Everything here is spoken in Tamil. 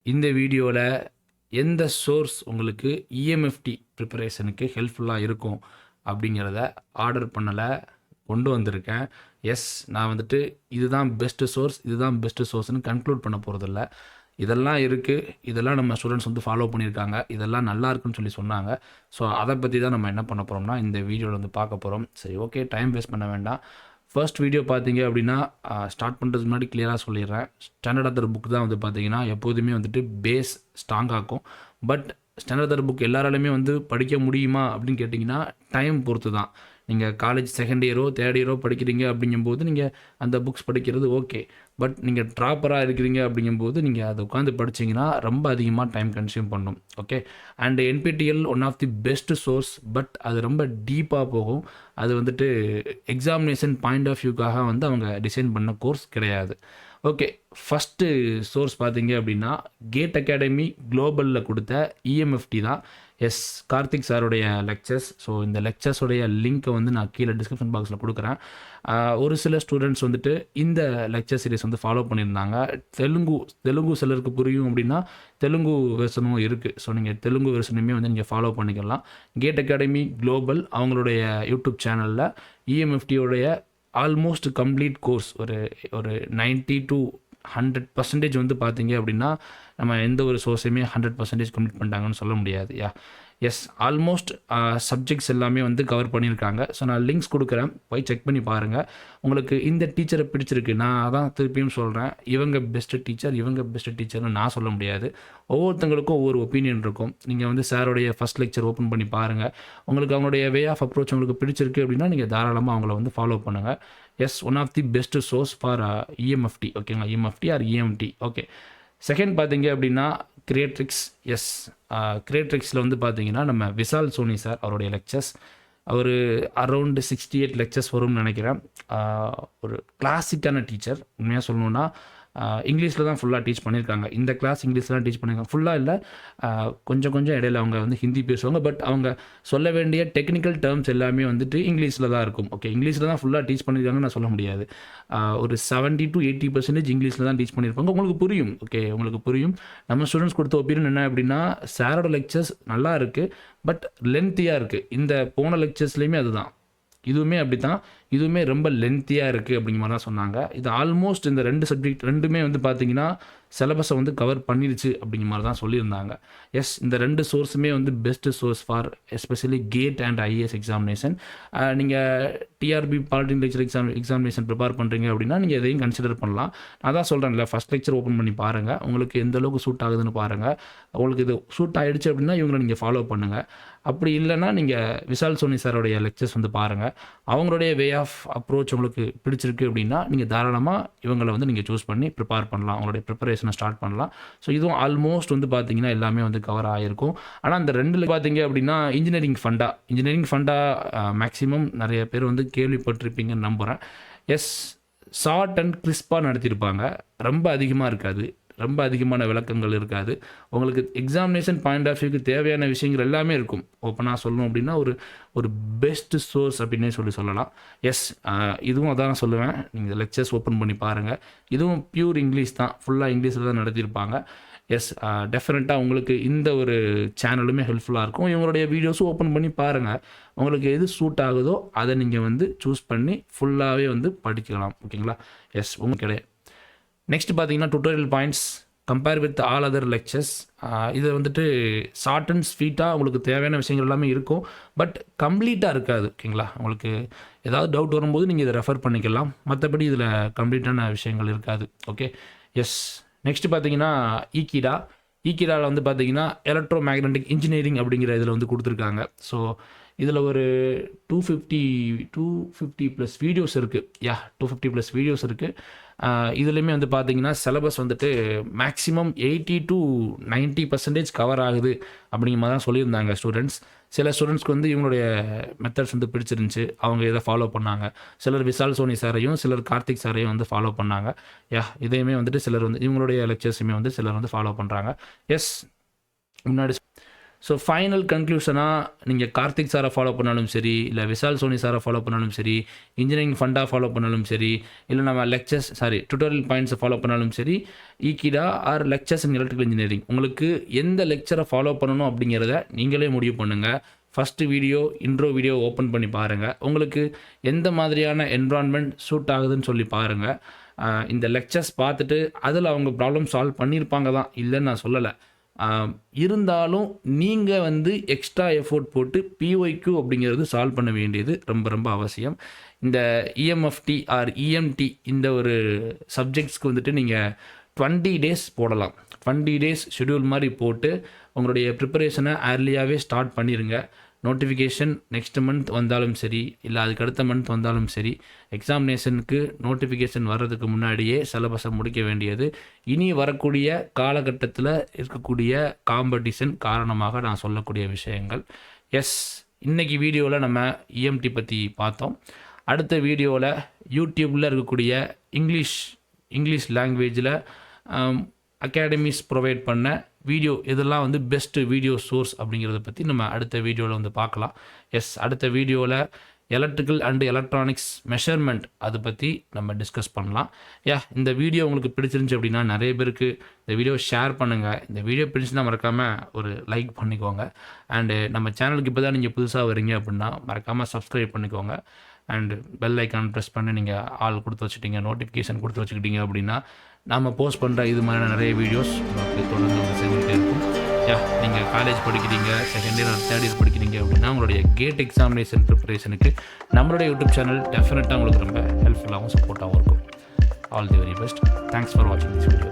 இந்த வீடியோவில் எந்த சோர்ஸ் உங்களுக்கு இஎம்எஃப்டி ப்ரிப்பரேஷனுக்கு ஹெல்ப்ஃபுல்லாக இருக்கும் அப்படிங்கிறத ஆர்டர் பண்ணலை, கொண்டு வந்திருக்கேன். எஸ், நான் வந்துட்டு இதுதான் பெஸ்ட்டு சோர்ஸ்னு கன்க்ளூட் பண்ண போகிறதில்ல. இதெல்லாம் இருக்குது, இதெல்லாம் நம்ம ஸ்டூடெண்ட்ஸ் வந்து ஃபாலோ பண்ணியிருக்காங்க, இதெல்லாம் நல்லா இருக்குன்னு சொல்லி சொன்னாங்க. ஸோ அதை பற்றி தான் நம்ம என்ன பண்ண போகிறோம்னா இந்த வீடியோவில் வந்து பார்க்க போகிறோம். சரி, ஓகே, டைம் வேஸ்ட் பண்ண வேண்டாம். ஃபர்ஸ்ட் வீடியோ பார்த்தீங்க அப்படின்னா ஸ்டார்ட் பண்ணுறதுக்கு முன்னாடி கிளியராக சொல்லிடுறேன். ஸ்டாண்டர்ட் ஆத்தர் புக் தான் வந்து பார்த்தீங்கன்னா எப்போதுமே வந்துட்டு பேஸ் ஸ்ட்ராங்காகும். பட் ஸ்டாண்டர்ட் ஆத்தர் புக் எல்லாராலையுமே வந்து படிக்க முடியுமா அப்படின்னு கேட்டிங்கன்னா டைம் பொறுத்து தான். நீங்கள் காலேஜ் செகண்ட் இயரோ தேர்ட் இயரோ படிக்கிறீங்க அப்படிங்கும்போது நீங்கள் அந்த புக்ஸ் படிக்கிறது ஓகே. பட் நீங்கள் ட்ராப்பராக இருக்கிறீங்க அப்படிங்கும்போது நீங்கள் அதை உட்காந்து படிச்சிங்கன்னா ரொம்ப அதிகமாக டைம் கன்சியூம் பண்ணும். Okay, and NPTEL one of the best source. But அது ரொம்ப டீப்பாக போகும். அது வந்துட்டு எக்ஸாமினேஷன் பாயிண்ட் ஆஃப் வியூக்காக வந்து அவங்க டிசைன் பண்ண கோர்ஸ் கிடையாது. ஓகே, ஃபஸ்ட்டு சோர்ஸ் பார்த்தீங்க அப்படின்னா கேட் அகாடமி குளோபலில் கொடுத்த இஎம்எஃப்டி தான். எஸ், கார்த்திக் சாருடைய லெக்சர்ஸ். ஸோ இந்த லெக்சர்ஸோடைய லிங்க்கை வந்து நான் கீழே டிஸ்கிரிப்ஷன் பாக்ஸில் கொடுக்குறேன். ஒரு சில ஸ்டூடெண்ட்ஸ் வந்துட்டு இந்த லெக்சர் சீரிஸ் வந்து ஃபாலோ பண்ணியிருந்தாங்க. தெலுங்கு சிலருக்கு புரியும் அப்படின்னா தெலுங்கு வெர்ஷனும் இருக்குது. ஸோ நீங்கள் தெலுங்கு வெர்ஷனுமே வந்து நீங்கள் ஃபாலோ பண்ணிக்கலாம். கேட் அகாடமி குளோபல் அவங்களுடைய யூடியூப் சேனலில் இஎம்எஃப்டியோடைய ஆல்மோஸ்ட் கம்ப்ளீட் கோர்ஸ் ஒரு 90 to 100% வந்து பார்த்தீங்க அப்படின்னா நம்ம எந்த ஒரு சோர்ஸையுமே 100% கம்ப்ளீட் பண்ணிட்டாங்கன்னு சொல்ல முடியாது. எஸ், ஆல்மோஸ்ட் சப்ஜெக்ட்ஸ் எல்லாமே வந்து கவர் பண்ணியிருக்காங்க. ஸோ நான் லிங்க்ஸ் கொடுக்குறேன், போய் செக் பண்ணி பாருங்கள். உங்களுக்கு இந்த டீச்சரை பிடிச்சிருக்கு, நான் அதான் திருப்பியும் சொல்கிறேன், இவங்க பெஸ்ட்டு டீச்சர்னு நான் சொல்ல முடியாது. ஒவ்வொருத்தங்களுக்கும் ஒவ்வொரு ஒப்பீனியன் இருக்கும். நீங்கள் வந்து சாரோடைய ஃபஸ்ட் லெக்சர் ஓப்பன் பண்ணி பாருங்கள். உங்களுக்கு அவங்களுடைய வே ஆஃப் அப்ரோச் உங்களுக்கு பிடிச்சிருக்கு அப்படின்னா நீங்கள் தாராளமாக அவங்கள வந்து ஃபாலோ பண்ணுங்கள். Yes, one of the best source for EMFT. ஓகேங்களா, EMFT or EMT. Okay, second பார்த்தீங்க அப்படின்னா கிரியேட்ரிக்ஸ். எஸ், கிரியேட்ரிக்ஸில் வந்து பார்த்தீங்கன்னா நம்ம விஷால் சோனி சார் அவருடைய லெக்சர்ஸ், அவர் அரௌண்டு 68 லெக்சர்ஸ் வரும்னு நினைக்கிறேன். ஒரு கிளாசிக்கான டீச்சர். உண்மையாக சொல்லணுன்னா இங்கிலீஷில் தான் ஃபுல்லாக டீச் பண்ணியிருக்காங்க. இந்த கிளாஸ் இங்கிலீஷில் தான் டீச் பண்ணியிருக்காங்க. ஃபுல்லாக இல்லை, கொஞ்சம் இடையில அவங்க வந்து ஹிந்தி பேசுவாங்க. பட் அவங்க சொல்ல வேண்டிய டெக்னிக்கல் டேர்ம்ஸ் எல்லாமே வந்துட்டு இங்கிலீஷில் தான் இருக்கும். ஓகே, இங்கிலீஷில் தான் ஃபுல்லாக டீச் பண்ணியிருக்காங்கன்னு நான் சொல்ல முடியாது. ஒரு 70 to 80% இங்கிலீஷில் தான் டீச் பண்ணியிருப்பாங்க. உங்களுக்கு புரியும். ஓகே, உங்களுக்கு புரியும். நம்ம ஸ்டூடெண்ட்ஸ் கொடுத்த ஒப்பீனியன் என்ன அப்படின்னா சாரோட லெக்சர்ஸ் நல்லா இருக்குது, பட் லென்த்தியாக இருக்குது. இந்த போன லெக்சர்ஸ்லேயுமே அதுதான், இதுவுமே அப்படி தான், இதுவுமே ரொம்ப லென்த்தியாக இருக்குது அப்படிங்கிற மாதிரி தான் சொன்னாங்க. இது ஆல்மோஸ்ட் இந்த 2 சப்ஜெக்ட் ரெண்டுமே வந்து பார்த்தீங்கன்னா சிலபஸை வந்து கவர் பண்ணிடுச்சு அப்படிங்கிற மாதிரி தான் சொல்லியிருந்தாங்க. எஸ், இந்த 2 சோர்ஸுமே வந்து best source for especially GATE and IAS examination. நீங்கள் TRB polytechnic lecturer examination prepare பண்ணுறீங்க அப்படின்னா நீங்கள் எதையும் கன்சிடர் பண்ணலாம். நான் தான் சொல்கிறேன்ல, ஃபஸ்ட் லெக்சர் ஓப்பன் பண்ணி பாருங்கள், உங்களுக்கு எந்த அளவுக்கு சூட் ஆகுதுன்னு பாருங்கள். உங்களுக்கு இது சூட் ஆகிடுச்சு அப்படின்னா இவங்களை நீங்கள் ஃபாலோ பண்ணுங்கள். அப்படி இல்லைன்னா நீங்கள் விஷால் சோனி சாரோடைய லெக்சர்ஸ் வந்து பாருங்கள். அவங்களுடைய வே ஆஃப் அப்ரோச் உங்களுக்கு பிடிச்சிருக்கு அப்படின்னா நீங்கள் தாராளமாக இவங்களை வந்து நீங்கள் சூஸ் பண்ணி ப்ரிப்பேர் பண்ணலாம், அவங்களுடைய ப்ரிப்பரேஷனை ஸ்டார்ட் பண்ணலாம். ஸோ இதுவும் ஆல்மோஸ்ட் வந்து பார்த்தீங்கன்னா எல்லாமே வந்து கவர் ஆகிருக்கும். ஆனால் அந்த 2 பார்த்தீங்க அப்படின்னா இன்ஜினியரிங் ஃபண்டா மேக்ஸிமம் நிறைய பேர் வந்து கேள்விப்பட்டிருப்பீங்கன்னு நம்புகிறேன். எஸ், ஷார்ட் அண்ட் கிறிஸ்பாக நடத்தியிருப்பாங்க. ரொம்ப அதிகமாக இருக்காது, ரொம்ப அதிகமான விளக்கங்கள் இருக்காது. உங்களுக்கு எக்ஸாமினேஷன் பாயிண்ட் ஆஃப் வியூக்கு தேவையான விஷயங்கள் எல்லாமே இருக்கும். ஓப்பனாக சொல்லணும் அப்படின்னா ஒரு பெஸ்ட் சோர்ஸ் அப்படின்னே சொல்லலாம். எஸ், இதுவும் அதான் சொல்லுவேன், நீங்கள் லெக்சர்ஸ் ஓப்பன் பண்ணி பாருங்கள். இதுவும் பியூர் இங்கிலீஷ் தான், ஃபுல்லாக இங்கிலீஷில் தான் நடத்தியிருப்பாங்க. எஸ், டெஃபினட்டாக உங்களுக்கு இந்த ஒரு சேனலுமே ஹெல்ப்ஃபுல்லாக இருக்கும். இவங்களுடைய வீடியோஸும் ஓப்பன் பண்ணி பாருங்கள். உங்களுக்கு எது சூட் ஆகுதோ அதை நீங்கள் வந்து சூஸ் பண்ணி ஃபுல்லாகவே வந்து படிக்கலாம். ஓகேங்களா? எஸ், உங்களுக்கு கிடையாது. நெக்ஸ்ட் பார்த்தீங்கன்னா tutorial points compare with all other lectures. இது வந்துட்டு ஷார்ட் அண்ட் ஸ்வீட்டாக உங்களுக்கு தேவையான விஷயங்கள் எல்லாமே இருக்கும், பட் கம்ப்ளீட்டாக இருக்காது. ஓகேங்களா? உங்களுக்கு ஏதாவது டவுட் வரும்போது நீங்கள் இதை ரெஃபர் பண்ணிக்கலாம், மற்றபடி இதில் கம்ப்ளீட்டான விஷயங்கள் இருக்காது. Okay, S. நெக்ஸ்ட் பார்த்தீங்கன்னா ஈக்கிடாவில் வந்து பார்த்தீங்கன்னா எலக்ட்ரோ மேக்னட்டிக் இன்ஜினியரிங் அப்படிங்கிற இதில் வந்து கொடுத்துருக்காங்க. ஸோ இதில் ஒரு 250 ப்ளஸ் வீடியோஸ் இருக்குது. 250 ப்ளஸ் வீடியோஸ் இருக்குது. இதுலேயுமே வந்து பார்த்தீங்கன்னா சிலபஸ் வந்துட்டு மேக்ஸிமம் 80 to 90% கவர் ஆகுது அப்படிங்கிற மாதிரி தான் சொல்லியிருந்தாங்க ஸ்டூடெண்ட்ஸ். சில ஸ்டூடெண்ட்ஸ்க்கு வந்து இவங்களுடைய மெத்தட்ஸ் வந்து பிடிச்சிருந்துச்சு, அவங்க இதை ஃபாலோ பண்ணாங்க. சிலர் விஷால் சோனி சாரையும் சிலர் கார்த்திக் சாரையும் வந்து ஃபாலோ பண்ணாங்க. இதையுமே வந்துட்டு சிலர் வந்து இவங்களுடைய லெக்சர்ஸுமே வந்து சிலர் வந்து ஃபாலோ பண்ணுறாங்க. எஸ், முன்னாடி ஸோ ஃபைனல் கன்க்ளூஷனாக நீங்கள் கார்த்திக் சாரை ஃபாலோ பண்ணாலும் சரி, இல்லை விஷால் சோனி சாரை ஃபாலோ பண்ணாலும் சரி, இன்ஜினியரிங் ஃபண்டா ஃபாலோ பண்ணாலும் சரி, இல்லை நம்ம டுட்டோரியல் பாயிண்ட்ஸை ஃபாலோ பண்ணாலும் சரி, Ekeeda or lectures in electrical engineering, உங்களுக்கு எந்த லெக்சரை ஃபாலோ பண்ணணும் அப்படிங்கிறத நீங்களே முடிவு பண்ணுங்கள். ஃபஸ்ட்டு இன்ட்ரோ வீடியோ ஓப்பன் பண்ணி பாருங்கள். உங்களுக்கு எந்த மாதிரியான என்விரான்மெண்ட் சூட் ஆகுதுன்னு சொல்லி பாருங்கள். இந்த லெக்சர்ஸ் பார்த்துட்டு அதில் அவங்க ப்ராப்ளம் சால்வ் பண்ணியிருப்பாங்க தான், இல்லைன்னு நான் சொல்லலை. இருந்தாலும் நீங்கள் எக்ஸ்ட்ரா எஃபோர்ட் போட்டு பிஒய்க்யூ அப்படிங்கிறது சால்வ் பண்ண வேண்டியது ரொம்ப ரொம்ப அவசியம். இந்த இஎம்எஃப்டி ஆர் இஎம்டி இந்த ஒரு சப்ஜெக்ட்ஸ்க்கு நீங்கள் 20 டேஸ் போடலாம். 20 டேஸ் ஷெடியூல் மாதிரி போட்டு உங்களுடைய ப்ரிப்பரேஷனை ஏர்லியாகவே ஸ்டார்ட் பண்ணிடுங்க. நோட்டிஃபிகேஷன் நெக்ஸ்ட் மந்த் வந்தாலும் சரி, இல்லை அதுக்கு அடுத்த மந்த் வந்தாலும் சரி, எக்ஸாமினேஷனுக்கு நோட்டிஃபிகேஷன் வர்றதுக்கு முன்னாடியே சிலபஸை முடிக்க வேண்டியது இனி வரக்கூடிய காலகட்டத்தில் இருக்கக்கூடிய காம்படிஷன் காரணமாக நான் சொல்லக்கூடிய விஷயங்கள். இன்றைக்கி வீடியோவில் நம்ம இஎம்டி பற்றி பார்த்தோம். அடுத்த வீடியோவில் யூடியூப்பில் இருக்கக்கூடிய இங்கிலீஷ் லாங்குவேஜில் அகாடமிஸ் ப்ரொவைட் பண்ண வீடியோ இதெல்லாம் பெஸ்ட்டு வீடியோ சோர்ஸ் அப்படிங்கிறத பற்றி நம்ம அடுத்த வீடியோவில் பார்க்கலாம். அடுத்த வீடியோவில் எலக்ட்ரிக்கல் அண்ட் எலக்ட்ரானிக்ஸ் மெஷர்மெண்ட் அதை பற்றி நம்ம டிஸ்கஸ் பண்ணலாம். இந்த வீடியோ உங்களுக்கு பிடிச்சிருந்துச்சு அப்படின்னா நிறைய பேருக்கு இந்த வீடியோ ஷேர் பண்ணுங்கள். இந்த வீடியோ பிடிச்சுன்னா மறக்காமல் ஒரு லைக் பண்ணிக்கோங்க. அண்டு நம்ம சேனலுக்கு இப்போ தான் நீங்கள் புதுசாக வரீங்க அப்படின்னா மறக்காமல் சப்ஸ்கிரைப் பண்ணிக்கோங்க. அண்டு பெல் ஐக்கான் ப்ரெஸ் பண்ணி நீங்கள் ஆள் கொடுத்து வச்சுட்டீங்க, நோட்டிஃபிகேஷன் கொடுத்து வச்சுக்கிட்டீங்க அப்படின்னா நாம் போஸ்ட் பண்ணுற இது மாதிரியான நிறைய வீடியோஸ் உங்களுக்கு தொடர்ந்து சேர்ந்துகிட்டே இருக்கும். நீங்கள் காலேஜ் படிக்கிறீங்க, second year or third year படிக்கிறீங்க அப்படின்னா உங்களுடைய கேட் எக்ஸாமினேஷன் ப்ரிப்பரேஷனுக்கு நம்மளுடைய யூடியூப் சேனல் டெஃபினட்டாக உங்களுக்கு ரொம்ப ஹெல்ப்ஃபுல்லாகவும் சப்போர்ட்டாகவும் இருக்கும். All the very best. Thanks for வாட்சிங் திஸ் வீடியோ.